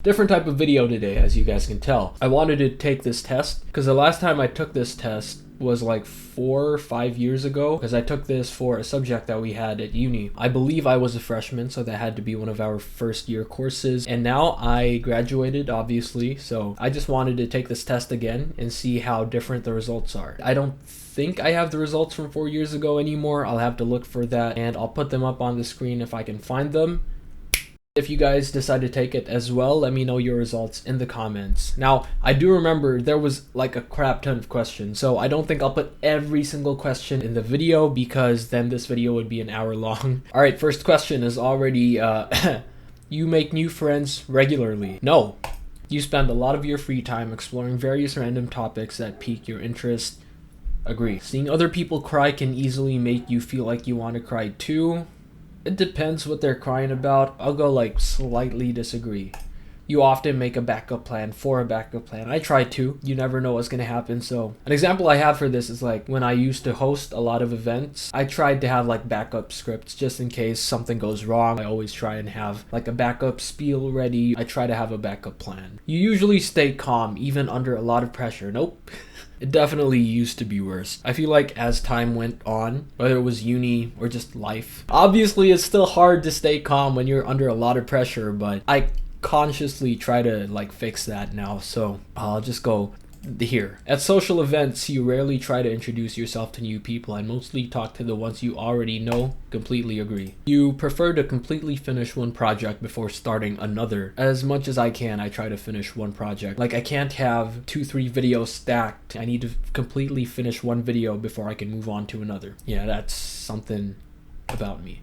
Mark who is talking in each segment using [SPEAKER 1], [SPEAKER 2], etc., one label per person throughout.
[SPEAKER 1] Different type of video today, as you guys can tell. I wanted to take this test because the last time I took this test was like 4 or 5 years ago, because I took this for a subject that we had at uni. I believe I was a freshman, so that had to be one of our first year courses. And now I graduated, obviously, so I just wanted to take this test again and see how different the results are. I don't think I have the results from 4 years ago anymore. I'll have to look for that, and I'll put them up on the screen if I can find them. If you guys decide to take it as well, let me know your results in the comments. Now, I do remember there was like a crap ton of questions, so I don't think I'll put every single question in the video because then this video would be an hour long. All right, first question is already, you make new friends regularly. No. You spend a lot of your free time exploring various random topics that pique your interest. Agree. Seeing other people cry can easily make you feel like you want to cry too. It depends what they're crying about. I'll go like slightly disagree. You often make a backup plan for a backup plan. I try to. You never know what's going to happen. So an example I have for this is like when I used to host a lot of events, I tried to have like backup scripts just in case something goes wrong. I always try and have like a backup spiel ready. I try to have a backup plan. You usually stay calm even under a lot of pressure. Nope. It definitely used to be worse. I feel like as time went on, whether it was uni or just life, obviously it's still hard to stay calm when you're under a lot of pressure, but I consciously try to like fix that now. So I'll just go here. At social events, you rarely try to introduce yourself to new people and mostly talk to the ones you already know. Completely agree. You prefer to completely finish one project before starting another. As much as I can, I try to finish one project. Like I can't have 2-3 videos stacked. I need to completely finish one video before I can move on to another. Yeah, that's something about me.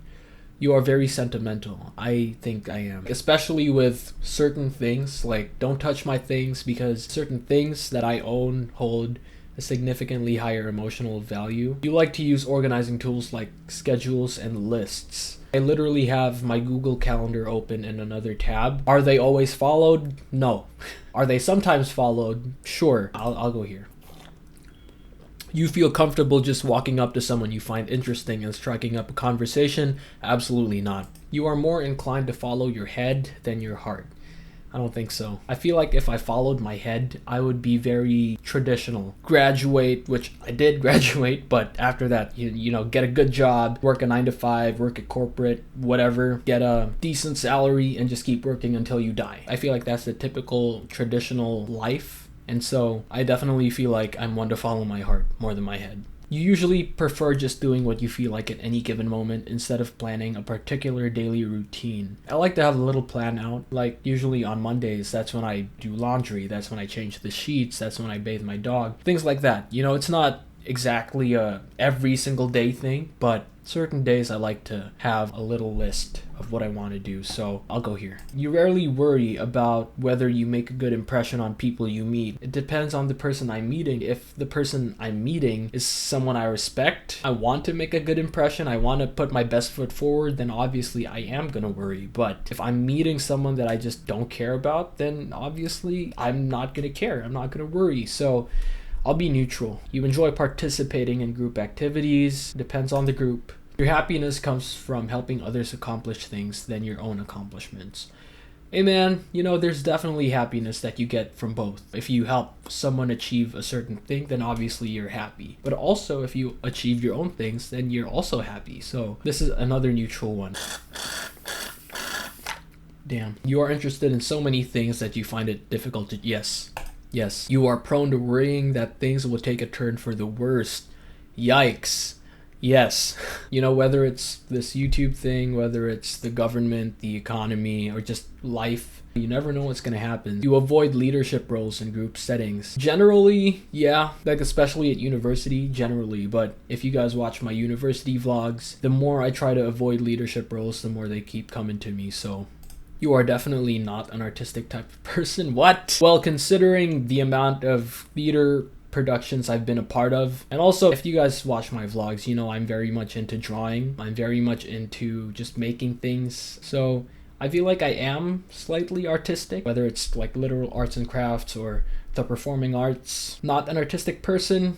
[SPEAKER 1] You are very sentimental. I think I am. Especially with certain things, like don't touch my things, because certain things that I own hold a significantly higher emotional value. You like to use organizing tools like schedules and lists. I literally have my Google Calendar open in another tab. Are they always followed? No. Are they sometimes followed? Sure. I'll go here. You feel comfortable just walking up to someone you find interesting and striking up a conversation? Absolutely not. You are more inclined to follow your head than your heart. I don't think so. I feel like if I followed my head, I would be very traditional. Graduate, which I did graduate, but after that, you know, get a good job, work a 9-to-5, work at corporate, whatever, get a decent salary and just keep working until you die. I feel like that's the typical traditional life. And so I definitely feel like I'm one to follow my heart more than my head. You usually prefer just doing what you feel like at any given moment instead of planning a particular daily routine. I like to have a little plan out. Like usually on Mondays, that's when I do laundry. That's when I change the sheets. That's when I bathe my dog. Things like that. You know, it's not exactly a every single day thing, but certain days I like to have a little list of what I want to do, so I'll go here. You rarely worry about whether you make a good impression on people you meet. It depends on the person I'm meeting. If the person I'm meeting is someone I respect, I want to make a good impression, I want to put my best foot forward, then obviously I am gonna worry. But if I'm meeting someone that I just don't care about, then obviously I'm not gonna care. I'm not gonna worry. So I'll be neutral. You enjoy participating in group activities. Depends on the group. Your happiness comes from helping others accomplish things than your own accomplishments. Hey man, you know, there's definitely happiness that you get from both. If you help someone achieve a certain thing, then obviously you're happy. But also if you achieve your own things, then you're also happy. So this is another neutral one. Damn. You are interested in so many things that you find it difficult to... Yes, you are prone to worrying that things will take a turn for the worst. Yikes. Yes. You know, whether it's this YouTube thing, whether it's the government, the economy, or just life, you never know what's going to happen. You avoid leadership roles in group settings. Generally, yeah, like especially at university, generally. But if you guys watch my university vlogs, the more I try to avoid leadership roles, the more they keep coming to me, so... You are definitely not an artistic type of person. What? Well, considering the amount of theater productions I've been a part of, and also if you guys watch my vlogs, you know I'm very much into drawing. I'm very much into just making things. So I feel like I am slightly artistic, whether it's like literal arts and crafts or the performing arts. Not an artistic person.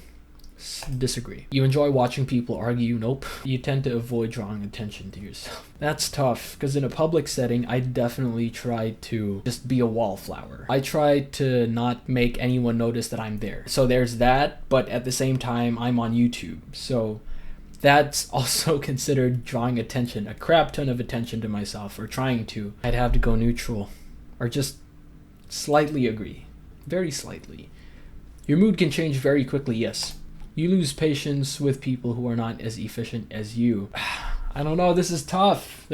[SPEAKER 1] Disagree. You enjoy watching people argue? Nope. You tend to avoid drawing attention to yourself. That's tough, because in a public setting, I definitely try to just be a wallflower. I try to not make anyone notice that I'm there. So there's that, but at the same time, I'm on YouTube. So that's also considered drawing attention, a crap ton of attention to myself, or trying to. I'd have to go neutral, or just slightly agree. Very slightly. Your mood can change very quickly, yes. You lose patience with people who are not as efficient as you. I don't know, this is tough.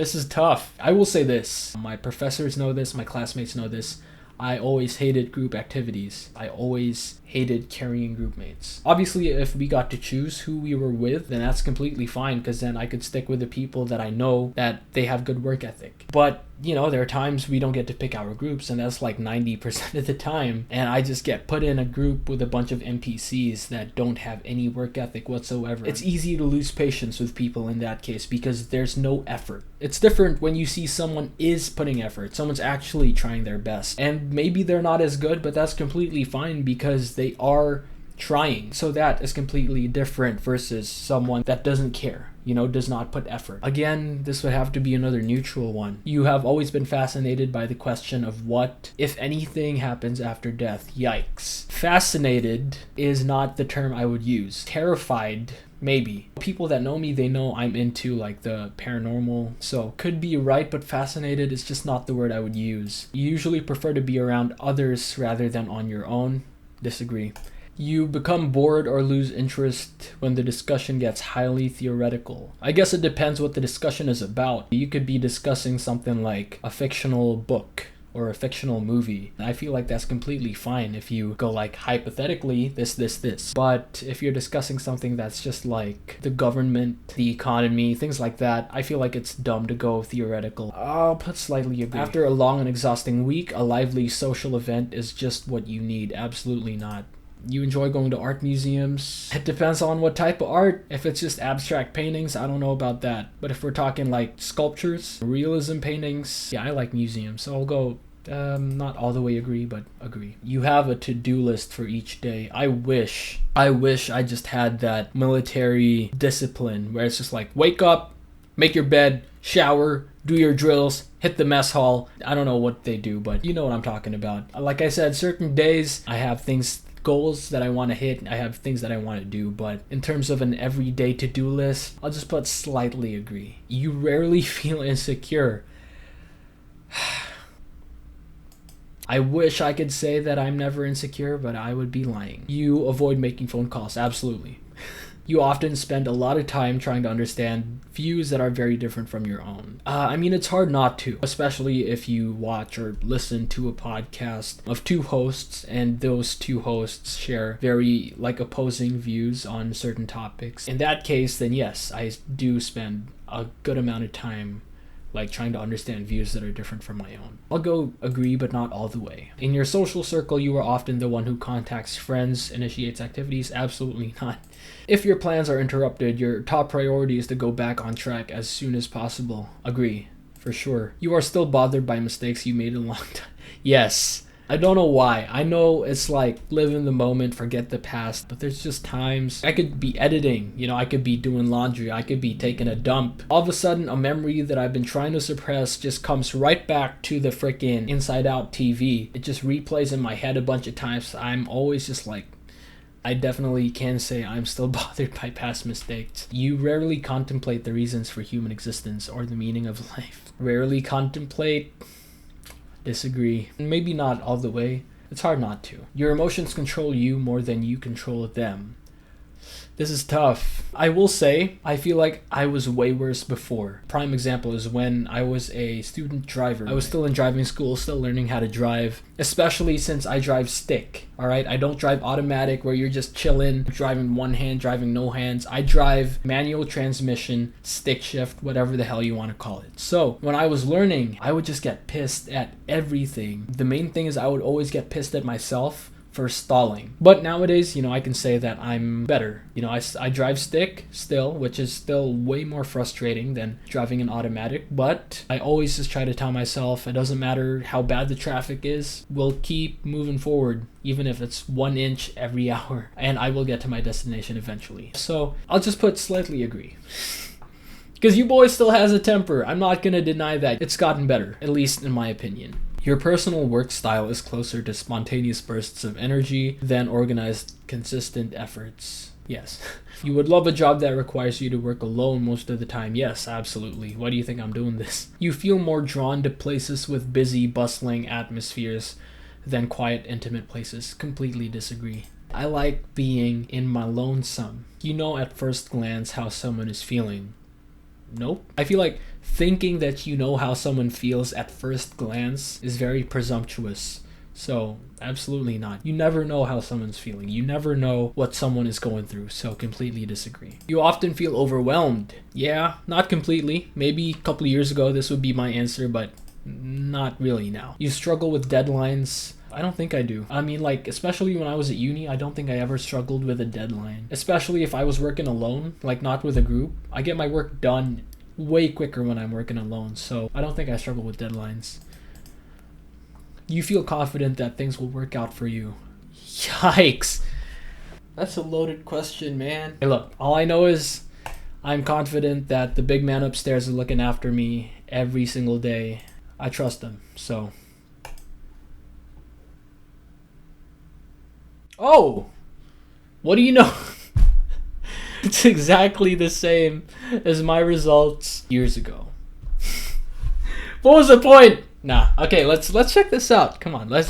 [SPEAKER 1] I will say this. My professors know this, my classmates know this. I always hated group activities. I always hated carrying group mates. Obviously, if we got to choose who we were with, then that's completely fine, because then I could stick with the people that I know that they have good work ethic. But, you know, there are times we don't get to pick our groups, and that's like 90% of the time. And I just get put in a group with a bunch of NPCs that don't have any work ethic whatsoever. It's easy to lose patience with people in that case, because there's no effort. It's different when you see someone is putting effort, someone's actually trying their best. And maybe they're not as good, but that's completely fine, because they are trying. So that is completely different versus someone that doesn't care, you know, does not put effort. Again, this would have to be another neutral one. You have always been fascinated by the question of what, if anything, happens after death. Yikes. Fascinated is not the term I would use. Terrified, maybe. People that know me, they know I'm into like the paranormal, so could be right, but fascinated is just not the word I would use. You usually prefer to be around others rather than on your own. Disagree. You become bored or lose interest when the discussion gets highly theoretical. I guess it depends what the discussion is about. You could be discussing something like a fictional book or a fictional movie. I feel like that's completely fine if you go like, hypothetically, this. But if you're discussing something that's just like the government, the economy, things like that, I feel like it's dumb to go theoretical. I'll put slightly agree. After a long and exhausting week, a lively social event is just what you need. Absolutely not. You enjoy going to art museums? It depends on what type of art. If it's just abstract paintings, I don't know about that. But if we're talking like sculptures, realism paintings, yeah, I like museums. So I'll go, not all the way agree, but agree. You have a to-do list for each day. I wish I just had that military discipline where it's just like, wake up, make your bed, shower, do your drills, hit the mess hall. I don't know what they do, but you know what I'm talking about. Like I said, certain days I have goals that I want to hit, I have things that I want to do, but in terms of an everyday to-do list, I'll just put slightly agree. You rarely feel insecure. I wish I could say that I'm never insecure, but I would be lying. You avoid making phone calls. Absolutely. You often spend a lot of time trying to understand views that are very different from your own. I mean, it's hard not to, especially if you watch or listen to a podcast of two hosts and those two hosts share very like opposing views on certain topics. In that case, then yes, I do spend a good amount of time like trying to understand views that are different from my own. I'll go agree, but not all the way. In your social circle, you are often the one who contacts friends, initiates activities. Absolutely not. If your plans are interrupted, your top priority is to go back on track as soon as possible. Agree, for sure. You are still bothered by mistakes you made a long time. Yes. I don't know why. I know it's like live in the moment, forget the past, but there's just times I could be editing, you know, I could be doing laundry, I could be taking a dump. All of a sudden, a memory that I've been trying to suppress just comes right back to the freaking Inside Out TV. It just replays in my head a bunch of times. I'm always just like, I definitely can say I'm still bothered by past mistakes. You rarely contemplate the reasons for human existence or the meaning of life. Rarely contemplate. Disagree. Maybe not all the way. It's hard not to. Your emotions control you more than you control them. This is tough. I will say, I feel like I was way worse before. Prime example is when I was a student driver. I was still in driving school, still learning how to drive, especially since I drive stick. All right, I don't drive automatic where you're just chilling, driving one hand, driving no hands. I drive manual transmission, stick shift, whatever the hell you want to call it. So when I was learning, I would just get pissed at everything. The main thing is I would always get pissed at myself for stalling. But nowadays, I can say that I'm better. I drive stick still, which is still way more frustrating than driving an automatic. But I always just try to tell myself, it doesn't matter how bad the traffic is, we'll keep moving forward, even if it's 1 inch every hour, and I will get to my destination eventually. So I'll just put slightly agree. Because you boy still has a temper. I'm not gonna deny that. It's gotten better, at least in my opinion. Your personal work style is closer to spontaneous bursts of energy than organized, consistent efforts. Yes. You would love a job that requires you to work alone most of the time. Yes, absolutely. Why do you think I'm doing this? You feel more drawn to places with busy, bustling atmospheres than quiet, intimate places. Completely disagree. I like being in my lonesome. You know at first glance how someone is feeling. Nope. I feel like thinking that you know how someone feels at first glance is very presumptuous. So, absolutely not. You never know how someone's feeling. You never know what someone is going through. So, completely disagree. You often feel overwhelmed. Yeah, not completely. Maybe a couple of years ago this would be my answer, but not really now. You struggle with deadlines. I don't think I do. I mean, especially when I was at uni, I don't think I ever struggled with a deadline. Especially if I was working alone, not with a group. I get my work done way quicker when I'm working alone, so I don't think I struggle with deadlines. You feel confident that things will work out for you. Yikes. That's a loaded question, man. Hey, look, all I know is I'm confident that the big man upstairs is looking after me every single day. I trust him, so... Oh, what do you know? It's exactly the same as my results years ago. What was the point? Nah. Okay, let's check this out. Come on, let's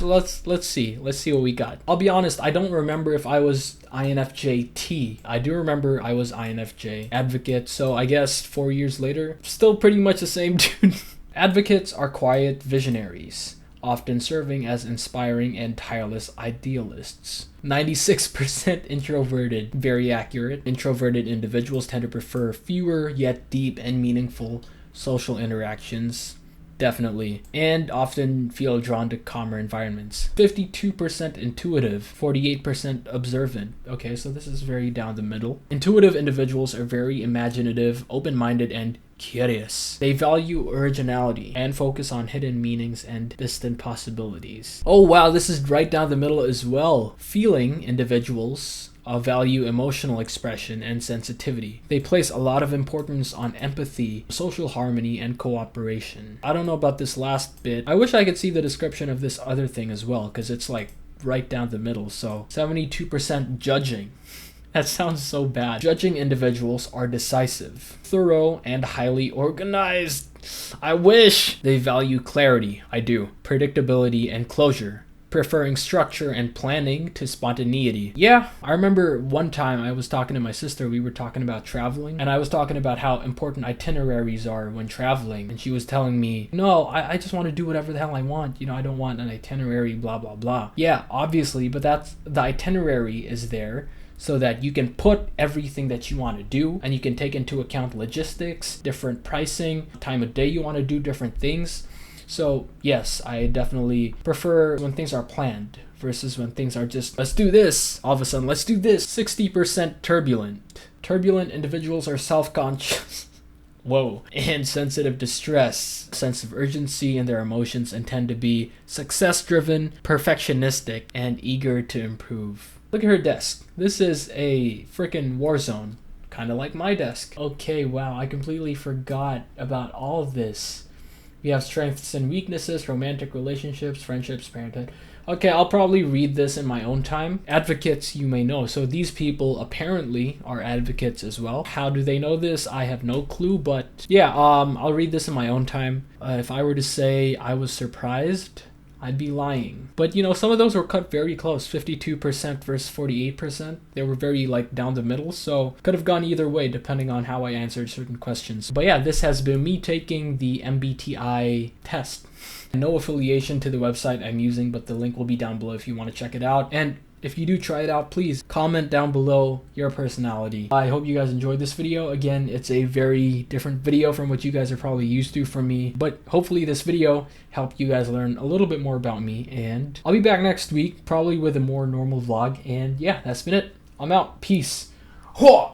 [SPEAKER 1] see. Let's see what we got. I'll be honest, I don't remember if I was INFJ-T. I do remember I was INFJ advocate. So I guess 4 years later, still pretty much the same dude. Advocates are quiet visionaries, often serving as inspiring and tireless idealists. 96% introverted, very accurate. Introverted individuals tend to prefer fewer yet deep and meaningful social interactions, definitely, and often feel drawn to calmer environments. 52% intuitive, 48% observant. Okay, so this is very down the middle. Intuitive individuals are very imaginative, open-minded, and curious. They value originality and focus on hidden meanings and distant possibilities. Oh wow, this is right down the middle as well. Feeling individuals value emotional expression and sensitivity. They place a lot of importance on empathy, social harmony, and cooperation. I don't know about this last bit. I wish I could see the description of this other thing as well, because it's right down the middle. So 72% judging. That sounds so bad. Judging individuals are decisive, thorough, and highly organized. I wish. They value clarity. I do. Predictability and closure, preferring structure and planning to spontaneity. Yeah, I remember one time I was talking to my sister, we were talking about traveling, and I was talking about how important itineraries are when traveling, and she was telling me, no, I just want to do whatever the hell I want, I don't want an itinerary, blah, blah, blah. Yeah, obviously, but the itinerary is there so that you can put everything that you want to do, and you can take into account logistics, different pricing, time of day you want to do different things. So yes, I definitely prefer when things are planned versus when things are just, let's do this, all of a sudden, let's do this. 60% turbulent. Turbulent individuals are self-conscious. Whoa. And sensitive to stress, sense of urgency in their emotions, and tend to be success-driven, perfectionistic, and eager to improve. Look at her desk. This is a freaking war zone, kind of like my desk. Okay, wow, I completely forgot about all of this. We have strengths and weaknesses, romantic relationships, friendships, parenthood. Okay, I'll probably read this in my own time. Advocates, you may know. So these people apparently are advocates as well. How do they know this? I have no clue, but yeah, I'll read this in my own time. If I were to say I was surprised, I'd be lying. But some of those were cut very close, 52% versus 48%. They were very down the middle, so could have gone either way depending on how I answered certain questions. But yeah, this has been me taking the MBTI test. No affiliation to the website I'm using, but the link will be down below if you want to check it out. And if you do try it out, please comment down below your personality. I hope you guys enjoyed this video. Again, it's a very different video from what you guys are probably used to from me, but hopefully this video helped you guys learn a little bit more about me, and I'll be back next week, probably with a more normal vlog. And yeah, that's been it. I'm out. Peace. Hua!